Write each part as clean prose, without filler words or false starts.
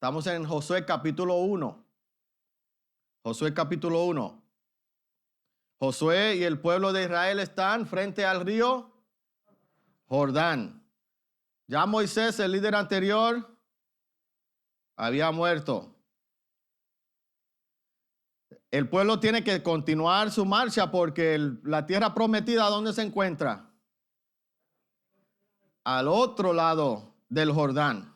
Estamos en Josué capítulo 1. Josué capítulo 1. Josué y el pueblo de Israel están frente al río Jordán. Ya Moisés, el líder anterior, había muerto. El pueblo tiene que continuar su marcha porque la tierra prometida, ¿dónde se encuentra? Al otro lado del Jordán.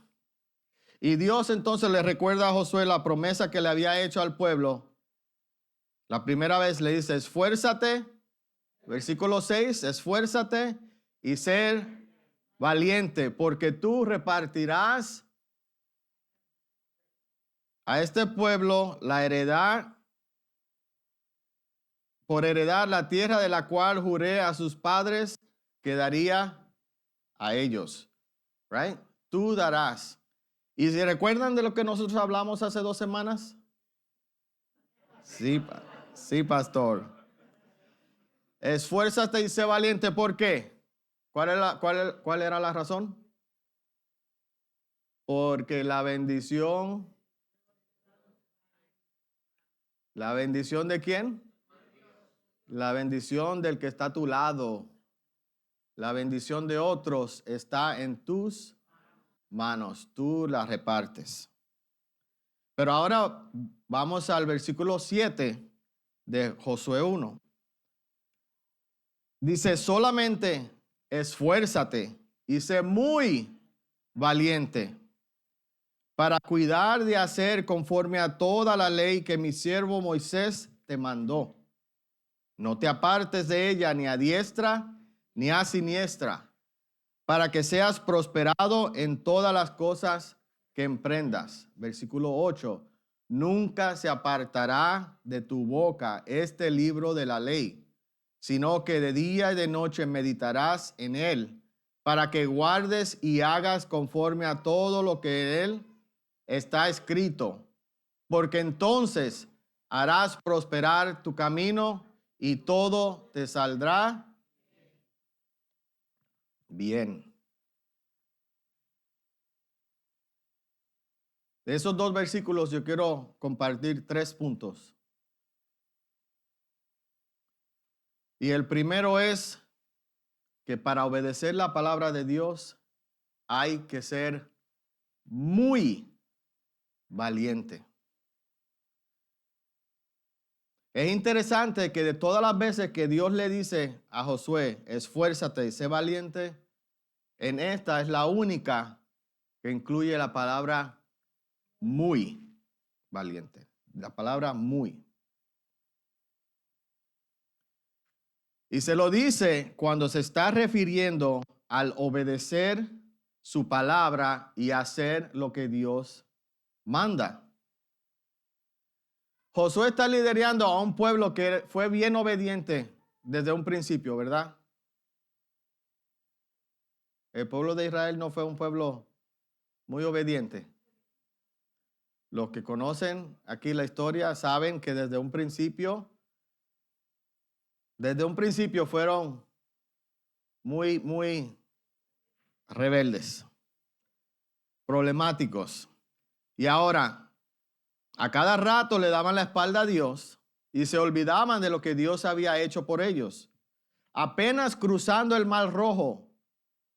Y Dios entonces le recuerda a Josué la promesa que le había hecho al pueblo. La primera vez le dice, esfuérzate, versículo 6, esfuérzate y ser valiente, porque tú repartirás a este pueblo la heredad, por heredar la tierra de la cual juré a sus padres que daría a ellos. Right? Tú darás. ¿Y si recuerdan de lo que nosotros hablamos hace 2 semanas? Sí, pastor. Esfuérzate y sé valiente. ¿Por qué? ¿Cuál era la razón? Porque ¿la bendición de quién? La bendición del que está a tu lado. La bendición de otros está en tus manos. Tú la repartes. Pero ahora vamos al versículo 7 de Josué 1. Dice, solamente esfuérzate y sé muy valiente para cuidar de hacer conforme a toda la ley que mi siervo Moisés te mandó. No te apartes de ella ni a diestra ni a siniestra, para que seas prosperado en todas las cosas que emprendas. Versículo 8. Nunca se apartará de tu boca este libro de la ley, sino que de día y de noche meditarás en él, para que guardes y hagas conforme a todo lo que en él está escrito, porque entonces harás prosperar tu camino y todo te saldrá bien. De esos 2 versículos yo quiero compartir 3 puntos. Y el primero es que para obedecer la palabra de Dios hay que ser muy valiente. Es interesante que de todas las veces que Dios le dice a Josué, esfuérzate y sé valiente, en esta es la única que incluye la palabra muy valiente. La palabra muy. Y se lo dice cuando se está refiriendo al obedecer su palabra y hacer lo que Dios manda. Josué está liderando a un pueblo que fue bien obediente desde un principio, ¿verdad? El pueblo de Israel no fue un pueblo muy obediente. Los que conocen aquí la historia saben que desde un principio fueron muy rebeldes, problemáticos. Y ahora, a cada rato le daban la espalda a Dios y se olvidaban de lo que Dios había hecho por ellos. Apenas cruzando el Mar Rojo,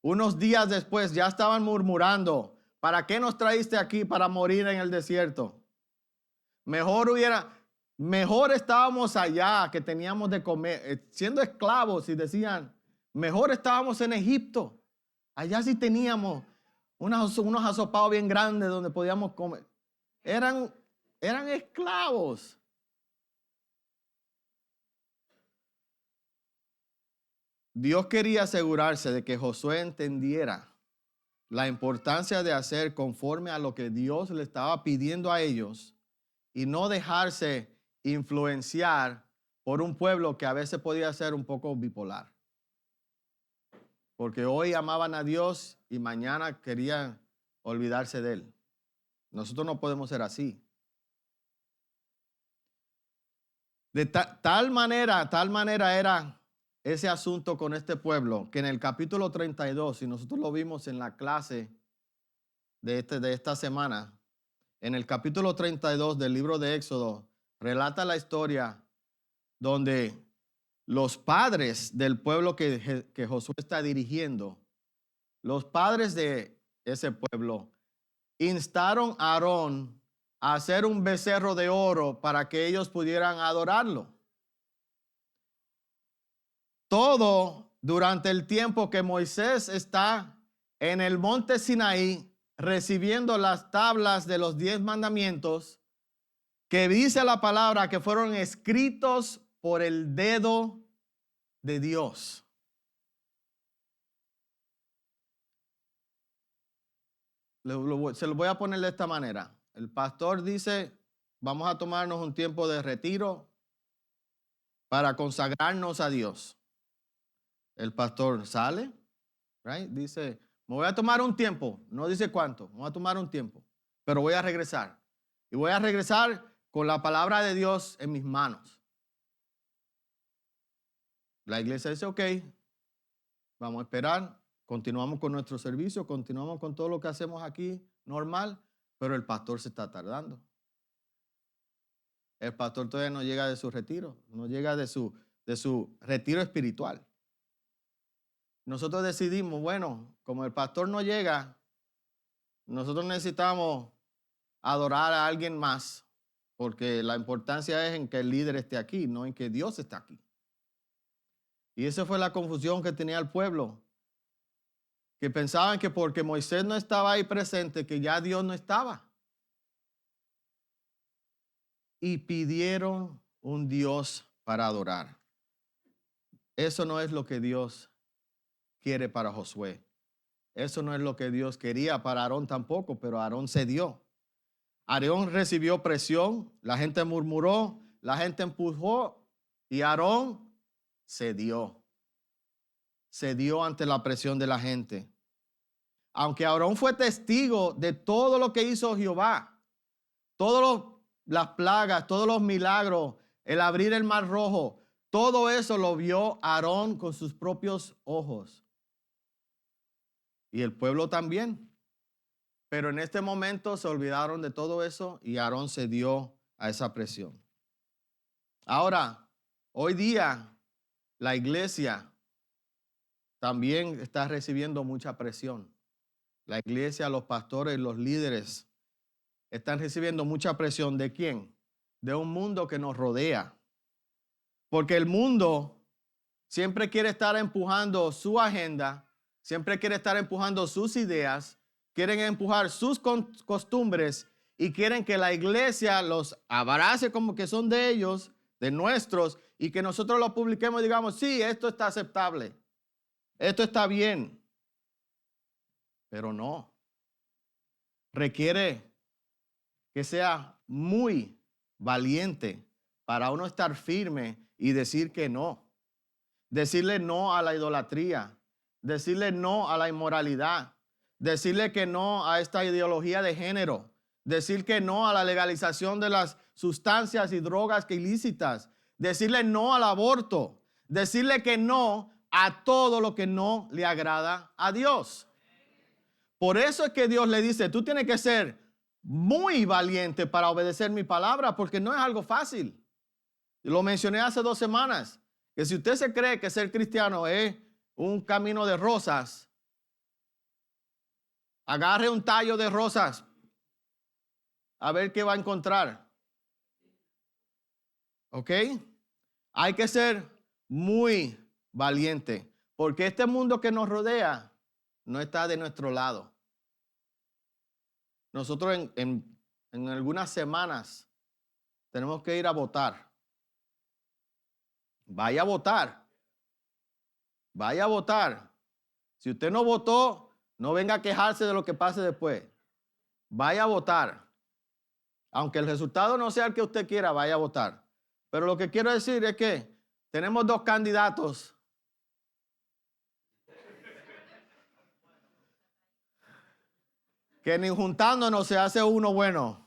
unos días después ya estaban murmurando, ¿para qué nos traíste aquí para morir en el desierto? Mejor estábamos allá que teníamos de comer, siendo esclavos, y decían, mejor estábamos en Egipto. Allá sí teníamos unos asopados bien grandes donde podíamos comer. Eran esclavos. Dios quería asegurarse de que Josué entendiera la importancia de hacer conforme a lo que Dios le estaba pidiendo a ellos y no dejarse influenciar por un pueblo que a veces podía ser un poco bipolar. Porque hoy amaban a Dios y mañana querían olvidarse de Él. Nosotros no podemos ser así. De tal manera era ese asunto con este pueblo, que en el capítulo 32, y nosotros lo vimos en la clase de esta semana, en el capítulo 32 del libro de Éxodo, relata la historia donde los padres del pueblo que Josué está dirigiendo, los padres de ese pueblo, instaron a Aarón a hacer un becerro de oro para que ellos pudieran adorarlo. Todo durante el tiempo que Moisés está en el monte Sinaí recibiendo las tablas de los 10 mandamientos, que dice la palabra que fueron escritos por el dedo de Dios. Se lo voy a poner de esta manera. El pastor dice, vamos a tomarnos un tiempo de retiro para consagrarnos a Dios. El pastor sale, right? Dice, me voy a tomar un tiempo, no dice cuánto, me voy a tomar un tiempo, pero voy a regresar. Y voy a regresar con la palabra de Dios en mis manos. La iglesia dice, ok, vamos a esperar, continuamos con nuestro servicio, continuamos con todo lo que hacemos aquí normal, pero el pastor se está tardando. El pastor todavía no llega de su retiro, no llega de su retiro espiritual. Nosotros decidimos, bueno, como el pastor no llega, nosotros necesitamos adorar a alguien más, porque la importancia es en que el líder esté aquí, no en que Dios está aquí. Y esa fue la confusión que tenía el pueblo, que pensaban que porque Moisés no estaba ahí presente, que ya Dios no estaba. Y pidieron un Dios para adorar. Eso no es lo que Dios quiere para Josué. Eso no es lo que Dios quería para Aarón tampoco, pero Aarón cedió. Aarón recibió presión, la gente murmuró, la gente empujó y Aarón cedió. Cedió ante la presión de la gente. Aunque Aarón fue testigo de todo lo que hizo Jehová, todas las plagas, todos los milagros, el abrir el mar rojo, todo eso lo vio Aarón con sus propios ojos. Y el pueblo también. Pero en este momento se olvidaron de todo eso y Aarón cedió a esa presión. Ahora, hoy día, la iglesia también está recibiendo mucha presión. La iglesia, los pastores, los líderes están recibiendo mucha presión. ¿De quién? De un mundo que nos rodea. Porque el mundo siempre quiere estar empujando su agenda, siempre quiere estar empujando sus ideas, quieren empujar sus costumbres y quieren que la iglesia los abrace como que son de ellos, de nuestros, y que nosotros lo publiquemos y digamos, sí, esto está aceptable, esto está bien. Pero no. Requiere que sea muy valiente para uno estar firme y decir que no. Decirle no a la idolatría, decirle no a la inmoralidad, decirle que no a esta ideología de género, decir que no a la legalización de las sustancias y drogas que ilícitas, decirle no al aborto, decirle que no a todo lo que no le agrada a Dios. Por eso es que Dios le dice, tú tienes que ser muy valiente para obedecer mi palabra, porque no es algo fácil. Lo mencioné hace 2 semanas, que si usted se cree que ser cristiano es un camino de rosas, agarre un tallo de rosas a ver qué va a encontrar. ¿Ok? Hay que ser muy valiente, porque este mundo que nos rodea no está de nuestro lado. Nosotros en algunas semanas tenemos que ir a votar. Vaya a votar. Vaya a votar. Si usted no votó, no venga a quejarse de lo que pase después. Vaya a votar. Aunque el resultado no sea el que usted quiera, vaya a votar. Pero lo que quiero decir es que tenemos 2 candidatos. Que ni juntándonos se hace uno bueno.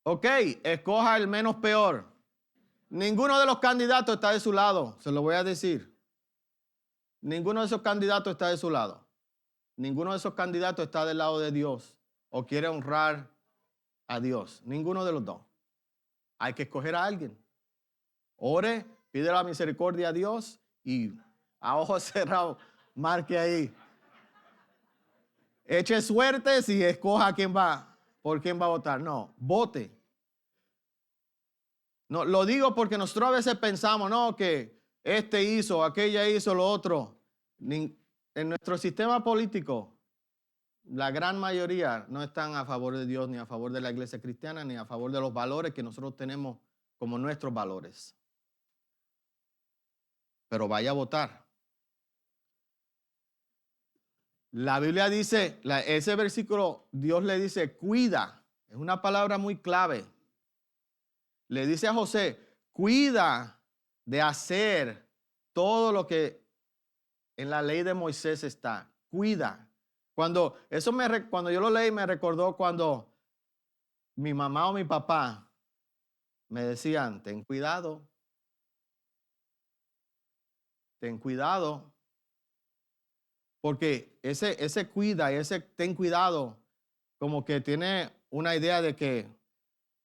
Ok, escoja el menos peor. Ninguno de los candidatos está de su lado, se lo voy a decir. Ninguno de esos candidatos está de su lado. ninguno de esos candidatos está del lado de Dios o quiere honrar a Dios. Ninguno de los dos. Hay que escoger a alguien. Ore, pide la misericordia a Dios y a ojos cerrados, marque ahí. Eche suerte si escoja por quién va a votar. No, vote. No, lo digo porque nosotros a veces pensamos, no, que este hizo, aquella hizo, lo otro. En nuestro sistema político, la gran mayoría no están a favor de Dios, ni a favor de la iglesia cristiana, ni a favor de los valores que nosotros tenemos como nuestros valores. Pero vaya a votar. La Biblia dice, ese versículo, Dios le dice, cuida. Es una palabra muy clave. Le dice a José, cuida de hacer todo lo que en la ley de Moisés está. Cuida. Cuando yo lo leí me recordó cuando mi mamá o mi papá me decían, ten cuidado. Ten cuidado. Porque ese cuida y ese ten cuidado como que tiene una idea de que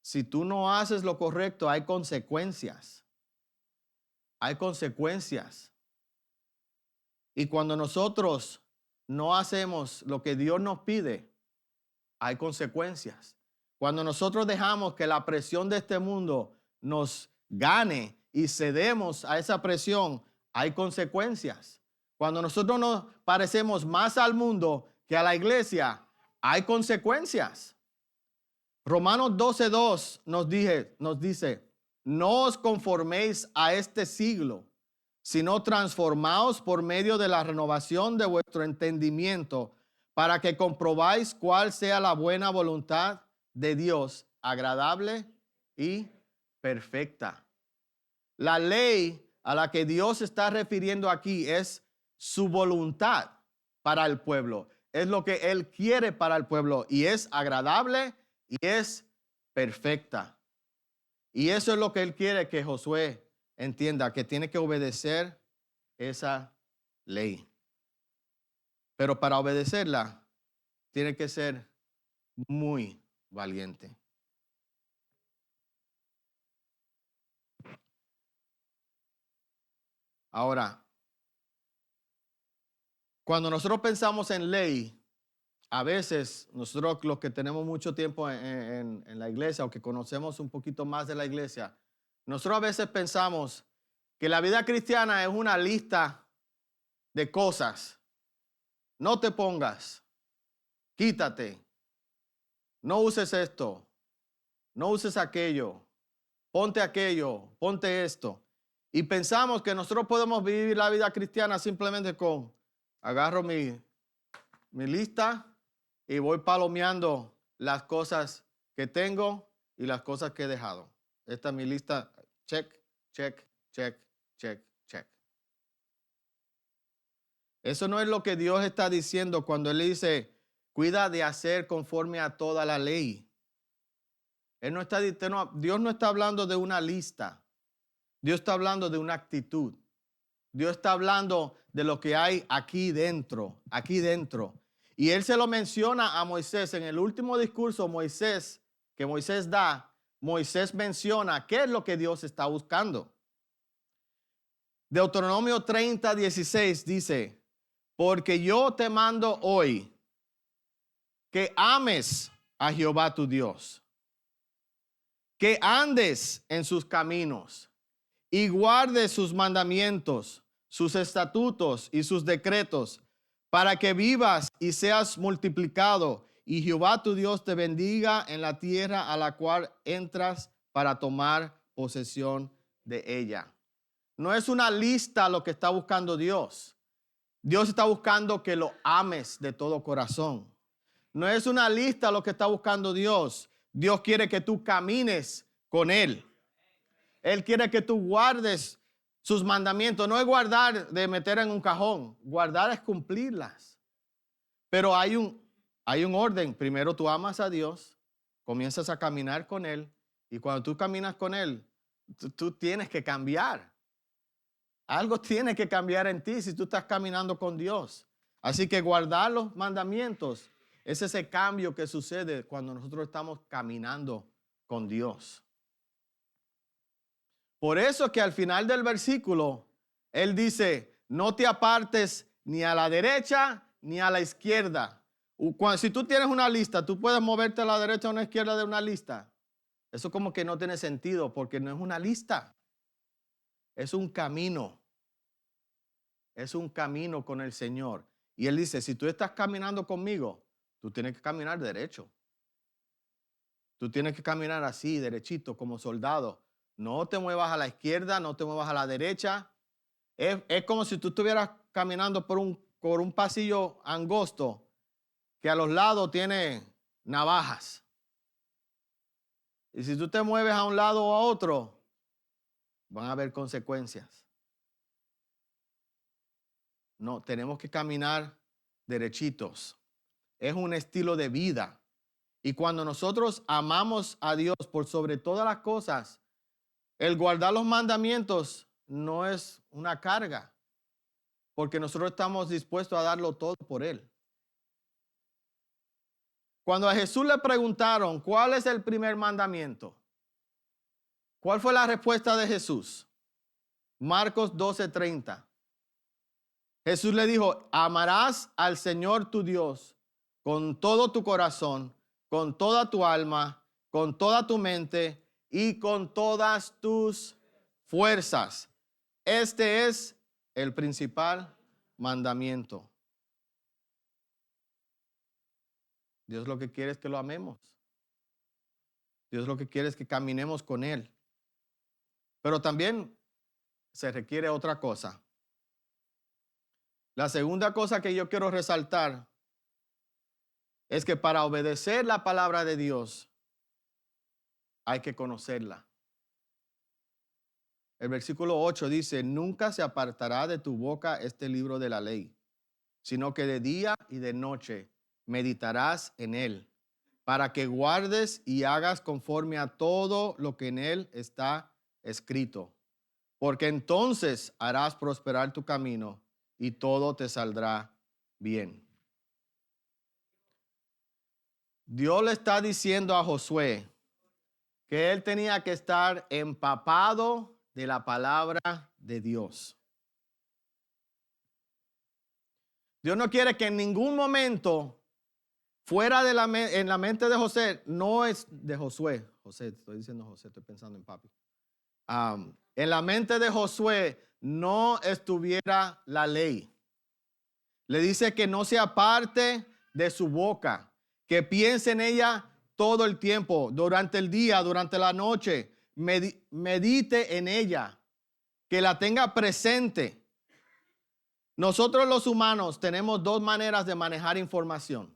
si tú no haces lo correcto hay consecuencias. Hay consecuencias. Y cuando nosotros no hacemos lo que Dios nos pide, hay consecuencias. Cuando nosotros dejamos que la presión de este mundo nos gane y cedemos a esa presión, hay consecuencias. Cuando nosotros nos parecemos más al mundo que a la iglesia, hay consecuencias. Romanos 12:2 nos dice, no os conforméis a este siglo, sino transformaos por medio de la renovación de vuestro entendimiento, para que comprobáis cuál sea la buena voluntad de Dios, agradable y perfecta. La ley a la que Dios se está refiriendo aquí es su voluntad para el pueblo. Es lo que Él quiere para el pueblo y es agradable y es perfecta. Y eso es lo que Él quiere que Josué entienda, que tiene que obedecer esa ley. Pero para obedecerla, tiene que ser muy valiente. Ahora, cuando nosotros pensamos en ley, a veces nosotros los que tenemos mucho tiempo en la iglesia o que conocemos un poquito más de la iglesia, nosotros a veces pensamos que la vida cristiana es una lista de cosas. No te pongas, quítate, no uses esto, no uses aquello, ponte esto. Y pensamos que nosotros podemos vivir la vida cristiana simplemente con, agarro mi lista y voy palomeando las cosas que tengo y las cosas que he dejado. Esta es mi lista, check, check, check, check, check. Eso no es lo que Dios está diciendo cuando Él dice, cuida de hacer conforme a toda la ley. Dios no está hablando de una lista. Dios está hablando de una actitud. Dios está hablando de lo que hay aquí dentro, aquí dentro. Y Él se lo menciona a Moisés en el último discurso que Moisés da. Moisés menciona qué es lo que Dios está buscando. Deuteronomio 30:16 dice, porque yo te mando hoy que ames a Jehová tu Dios, que andes en sus caminos y guardes sus mandamientos, sus estatutos y sus decretos, para que vivas y seas multiplicado, y Jehová tu Dios te bendiga en la tierra a la cual entras para tomar posesión de ella. No es una lista lo que está buscando Dios. Dios está buscando que lo ames de todo corazón. No es una lista lo que está buscando Dios. Dios quiere que tú camines con Él. Él quiere que tú guardes sus mandamientos. No es guardar de meter en un cajón. Guardar es cumplirlas. Pero hay un orden. Primero tú amas a Dios, comienzas a caminar con Él. Y cuando tú caminas con Él, tú tienes que cambiar. Algo tiene que cambiar en ti si tú estás caminando con Dios. Así que guardar los mandamientos es ese cambio que sucede cuando nosotros estamos caminando con Dios. Por eso que al final del versículo, Él dice, no te apartes ni a la derecha ni a la izquierda. Si tú tienes una lista, tú puedes moverte a la derecha o a la izquierda de una lista. Eso como que no tiene sentido porque no es una lista. Es un camino. Es un camino con el Señor. Y Él dice, si tú estás caminando conmigo, tú tienes que caminar derecho. Tú tienes que caminar así, derechito, como soldado. No te muevas a la izquierda, no te muevas a la derecha. Es como si tú estuvieras caminando por un pasillo angosto que a los lados tiene navajas. Y si tú te mueves a un lado o a otro, van a haber consecuencias. No, tenemos que caminar derechitos. Es un estilo de vida. Y cuando nosotros amamos a Dios por sobre todas las cosas, el guardar los mandamientos no es una carga, porque nosotros estamos dispuestos a darlo todo por Él. Cuando a Jesús le preguntaron, ¿cuál es el primer mandamiento? ¿Cuál fue la respuesta de Jesús? Marcos 12:30. Jesús le dijo, amarás al Señor tu Dios con todo tu corazón, con toda tu alma, con toda tu mente y con todas tus fuerzas. Este es el principal mandamiento. Dios lo que quiere es que lo amemos. Dios lo que quiere es que caminemos con Él. Pero también se requiere otra cosa. La segunda cosa que yo quiero resaltar es que para obedecer la palabra de Dios hay que conocerla. El versículo 8 dice, nunca se apartará de tu boca este libro de la ley, sino que de día y de noche meditarás en él, para que guardes y hagas conforme a todo lo que en él está escrito. Porque entonces harás prosperar tu camino y todo te saldrá bien. Dios le está diciendo a Josué que él tenía que estar empapado de la palabra de Dios. Dios no quiere que en ningún momento fuera de en la mente de José, no es de Josué. José, estoy diciendo José, estoy pensando en papi. En la mente de Josué no estuviera la ley. Le dice que no se aparte de su boca, que piense en ella todo el tiempo, durante el día, durante la noche, medite en ella, que la tenga presente. Nosotros los humanos tenemos dos maneras de manejar información.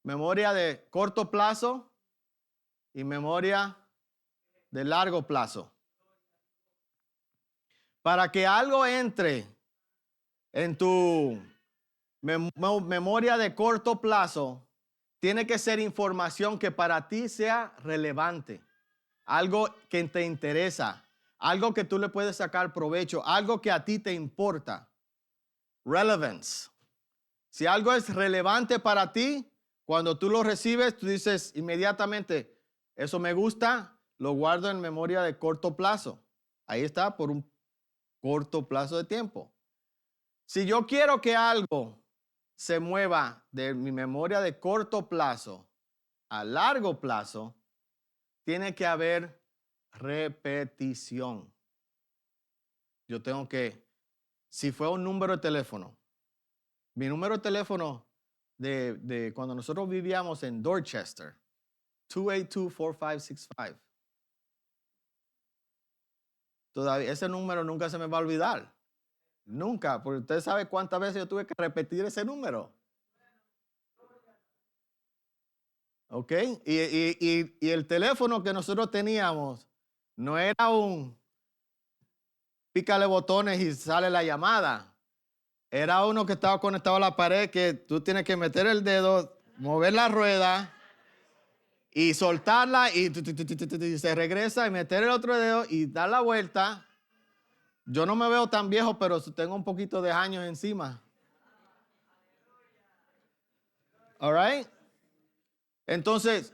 Memoria de corto plazo y memoria de largo plazo. Para que algo entre en tu memoria de corto plazo, tiene que ser información que para ti sea relevante, algo que te interesa, algo que tú le puedes sacar provecho, algo que a ti te importa. Relevance. Si algo es relevante para ti, cuando tú lo recibes, tú dices inmediatamente, eso me gusta, lo guardo en memoria de corto plazo. Ahí está, por un corto plazo de tiempo. Si yo quiero que algo se mueva de mi memoria de corto plazo a largo plazo, tiene que haber repetición. Yo tengo que, si fue un número de teléfono, mi número de teléfono de cuando nosotros vivíamos en Dorchester, 282-4565. Todavía ese número nunca se me va a olvidar. Nunca, porque usted sabe cuántas veces yo tuve que repetir ese número. ¿Ok? Y el teléfono que nosotros teníamos no era un pícale botones y sale la llamada. Era uno que estaba conectado a la pared que tú tienes que meter el dedo, mover la rueda y soltarla y se regresa y meter el otro dedo y dar la vuelta. Yo no me veo tan viejo, pero tengo un poquito de años encima. All right? Entonces,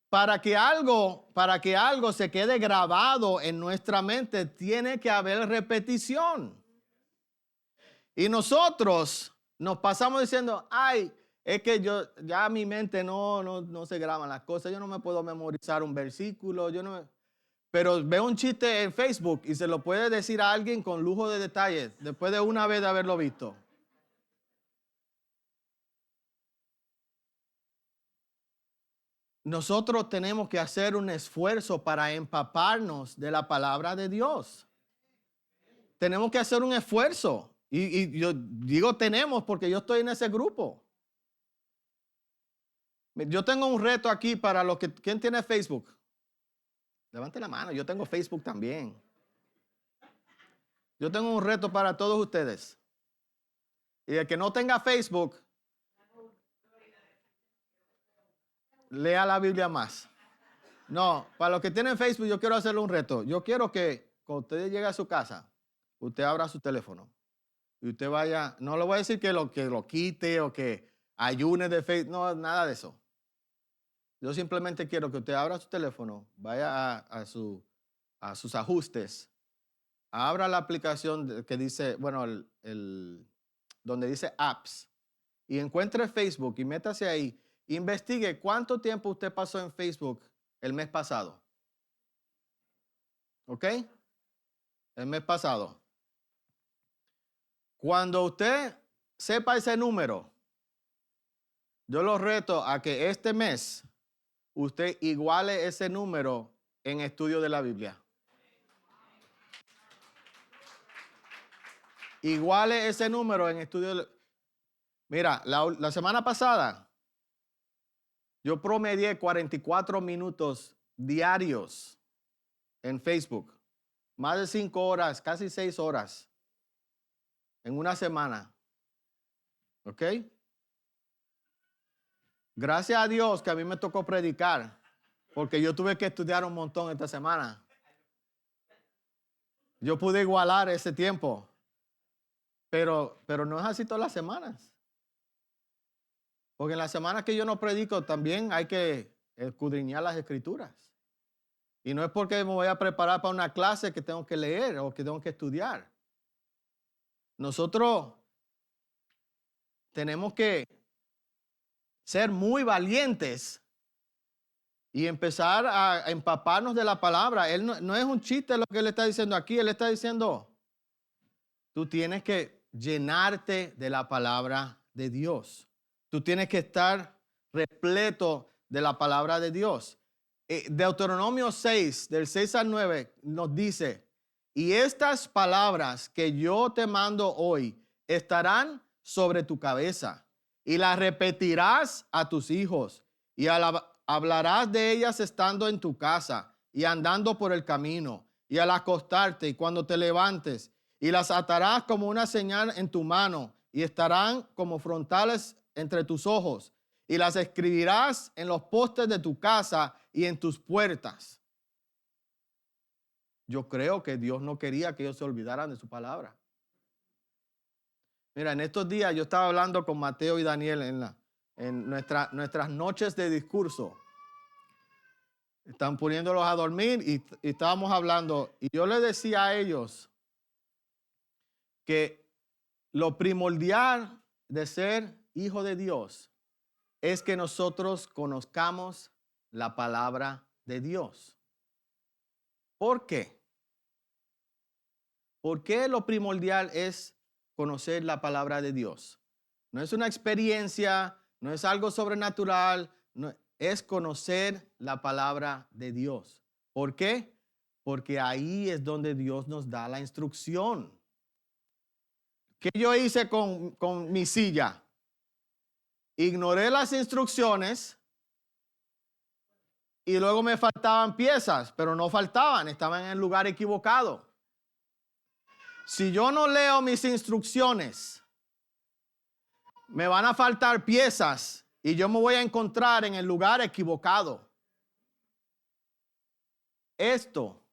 para que algo se quede grabado en nuestra mente, tiene que haber repetición. Y nosotros nos pasamos diciendo, ay, es que ya mi mente no se graban las cosas, yo no me puedo memorizar un versículo, pero veo un chiste en Facebook y se lo puede decir a alguien con lujo de detalles, después de una vez de haberlo visto. Nosotros tenemos que hacer un esfuerzo para empaparnos de la palabra de Dios. Tenemos que hacer un esfuerzo. Y yo digo tenemos porque yo estoy en ese grupo. Yo tengo un reto aquí para los que... ¿Quién tiene Facebook? Levante la mano, yo tengo Facebook también. Yo tengo un reto para todos ustedes. Y el que no tenga Facebook, lea la Biblia más. No, para los que tienen Facebook, yo quiero hacerle un reto. Yo quiero que cuando usted llegue a su casa, usted abra su teléfono y usted vaya, no le voy a decir que lo quite o que ayune de Facebook, no, nada de eso. Yo simplemente quiero que usted abra su teléfono, vaya a sus ajustes, abra la aplicación que dice, bueno, donde dice apps y encuentre Facebook y métase ahí. Investigue cuánto tiempo usted pasó en Facebook el mes pasado. ¿Ok? El mes pasado. Cuando usted sepa ese número, yo lo reto a que este mes usted iguale ese número en estudio de la Biblia. Iguale ese número en estudio de la... Mira, la semana pasada yo promedié 44 minutos diarios en Facebook. Más de 5 horas, casi 6 horas en una semana. ¿Ok? Gracias a Dios que a mí me tocó predicar, porque yo tuve que estudiar un montón esta semana. Yo pude igualar ese tiempo, pero no es así todas las semanas. Porque en las semanas que yo no predico también hay que escudriñar las escrituras. Y no es porque me voy a preparar para una clase que tengo que leer o que tengo que estudiar. Nosotros tenemos que ser muy valientes y empezar a empaparnos de la palabra. Él no es un chiste lo que él está diciendo aquí. Él está diciendo, tú tienes que llenarte de la palabra de Dios. Tú tienes que estar repleto de la palabra de Dios. Deuteronomio 6, del 6 al 9, nos dice, y estas palabras que yo te mando hoy estarán sobre tu cabeza y las repetirás a tus hijos y hablarás de ellas estando en tu casa y andando por el camino y al acostarte y cuando te levantes, y las atarás como una señal en tu mano y estarán como frontales entre tus ojos, y las escribirás en los postes de tu casa y en tus puertas. Yo creo que Dios no quería que ellos se olvidaran de su palabra. Mira, en estos días yo estaba hablando con Mateo y Daniel en nuestras noches de discurso. Están poniéndolos a dormir y estábamos hablando. Y yo les decía a ellos que lo primordial de ser hijo de Dios es que nosotros conozcamos la palabra de Dios. ¿Por qué? ¿Por qué lo primordial es conocer la palabra de Dios? No es una experiencia, no es algo sobrenatural, no, es conocer la palabra de Dios. ¿Por qué? Porque ahí es donde Dios nos da la instrucción. ¿Qué yo hice con mi silla? Ignoré las instrucciones y luego me faltaban piezas, pero no faltaban, estaban en el lugar equivocado. Si yo no leo mis instrucciones, me van a faltar piezas y yo me voy a encontrar en el lugar equivocado. Esto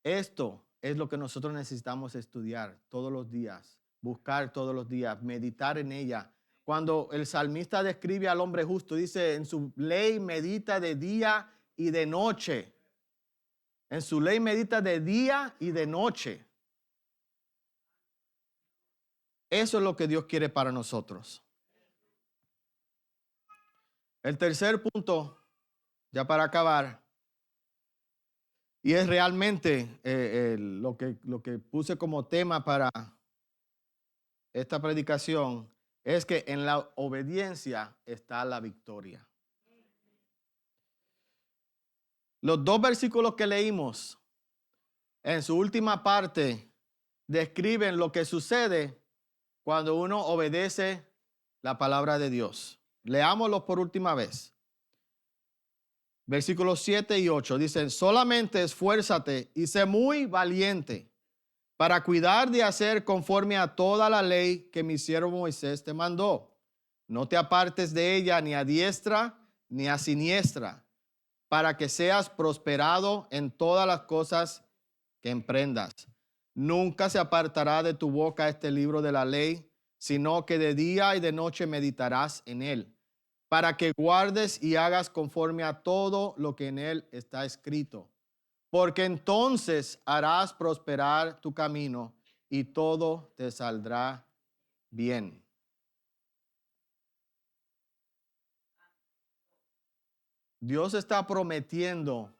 es lo que nosotros necesitamos estudiar todos los días, buscar todos los días, meditar en ella, cuando el salmista describe al hombre justo, dice, en su ley medita de día y de noche. En su ley medita de día y de noche. Eso es lo que Dios quiere para nosotros. El tercer punto, ya para acabar, y es realmente lo que puse como tema para esta predicación, es que en la obediencia está la victoria. Los dos versículos que leímos en su última parte describen lo que sucede cuando uno obedece la palabra de Dios. Leámoslo por última vez. Versículos 7 y 8 dicen, solamente esfuérzate y sé muy valiente para cuidar de hacer conforme a toda la ley que mi siervo Moisés te mandó. No te apartes de ella ni a diestra ni a siniestra, para que seas prosperado en todas las cosas que emprendas. Nunca se apartará de tu boca este libro de la ley, sino que de día y de noche meditarás en él, para que guardes y hagas conforme a todo lo que en él está escrito. Porque entonces harás prosperar tu camino y todo te saldrá bien. Dios está prometiendo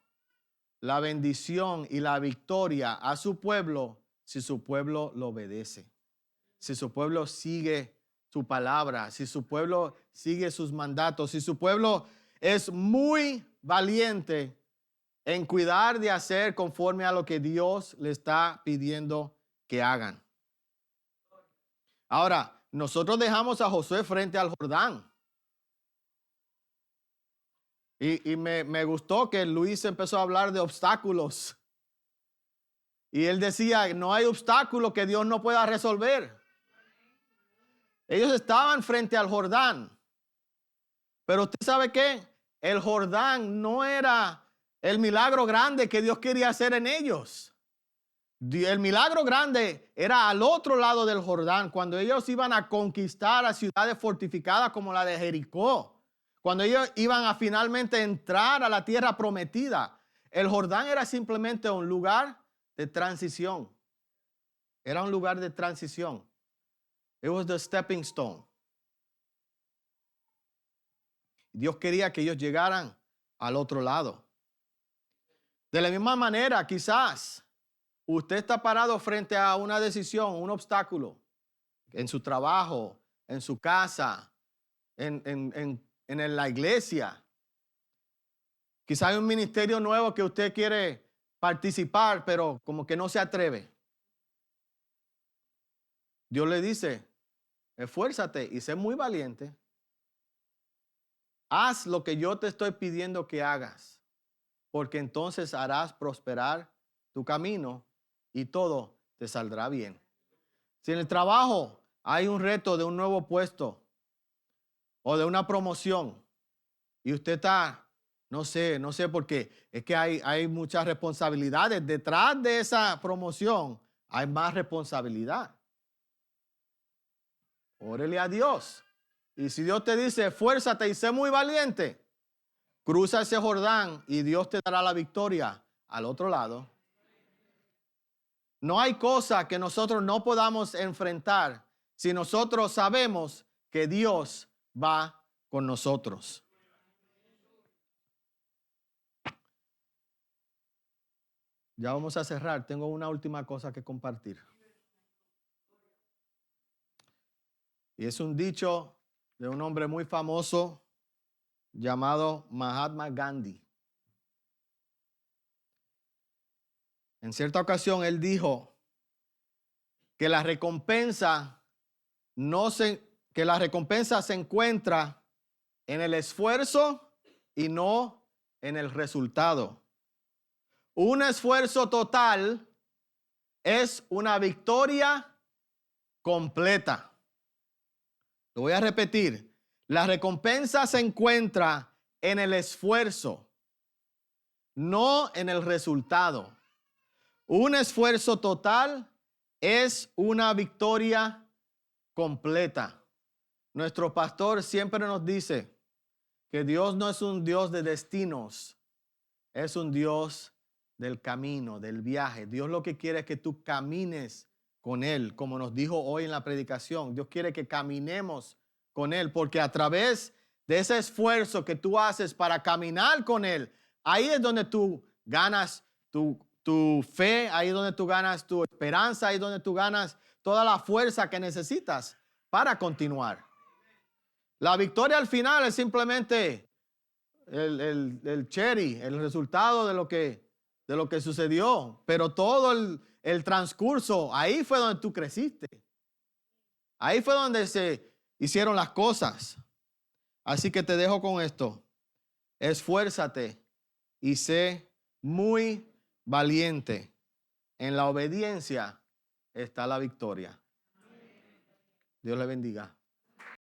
la bendición y la victoria a su pueblo si su pueblo lo obedece. Si su pueblo sigue su palabra, si su pueblo sigue sus mandatos, si su pueblo es muy valiente en cuidar de hacer conforme a lo que Dios le está pidiendo que hagan. Ahora, nosotros dejamos a Josué frente al Jordán. Y me gustó que Luis empezó a hablar de obstáculos. Y él decía, no hay obstáculo que Dios no pueda resolver. Ellos estaban frente al Jordán. Pero usted sabe qué, el Jordán no era el milagro grande que Dios quería hacer en ellos. El milagro grande era al otro lado del Jordán, cuando ellos iban a conquistar a ciudades fortificadas como la de Jericó. Cuando ellos iban a finalmente entrar a la tierra prometida, el Jordán era simplemente un lugar de transición. Era un lugar de transición. It was the stepping stone. Dios quería que ellos llegaran al otro lado. De la misma manera, quizás usted está parado frente a una decisión, un obstáculo, en su trabajo, en su casa, en la iglesia. Quizás hay un ministerio nuevo que usted quiere participar, pero como que no se atreve. Dios le dice, esfuérzate y sé muy valiente. Haz lo que yo te estoy pidiendo que hagas, porque entonces harás prosperar tu camino y todo te saldrá bien. Si en el trabajo hay un reto de un nuevo puesto o de una promoción y usted está, no sé por qué, es que hay muchas responsabilidades. Detrás de esa promoción hay más responsabilidad. Órele a Dios. Y si Dios te dice, esfuérzate y sé muy valiente, cruza ese Jordán y Dios te dará la victoria al otro lado. No hay cosa que nosotros no podamos enfrentar si nosotros sabemos que Dios va con nosotros. Ya vamos a cerrar. Tengo una última cosa que compartir. Y es un dicho de un hombre muy famoso llamado Mahatma Gandhi. En cierta ocasión él dijo que la recompensa se encuentra en el esfuerzo y no en el resultado. Un esfuerzo total es una victoria completa. Lo voy a repetir. La recompensa se encuentra en el esfuerzo, no en el resultado. Un esfuerzo total es una victoria completa. Nuestro pastor siempre nos dice que Dios no es un Dios de destinos, es un Dios del camino, del viaje. Dios lo que quiere es que tú camines con Él, como nos dijo hoy en la predicación. Dios quiere que caminemos con Él, porque a través de ese esfuerzo que tú haces para caminar con Él, ahí es donde tú ganas tu fe, ahí es donde tú ganas tu esperanza, ahí es donde tú ganas toda la fuerza que necesitas para continuar. La victoria al final es simplemente el cherry, el resultado de lo que sucedió, pero todo el transcurso, ahí fue donde tú creciste. Ahí fue donde se hicieron las cosas. Así que te dejo con esto. Esfuérzate y sé muy valiente. En la obediencia está la victoria. Dios le bendiga.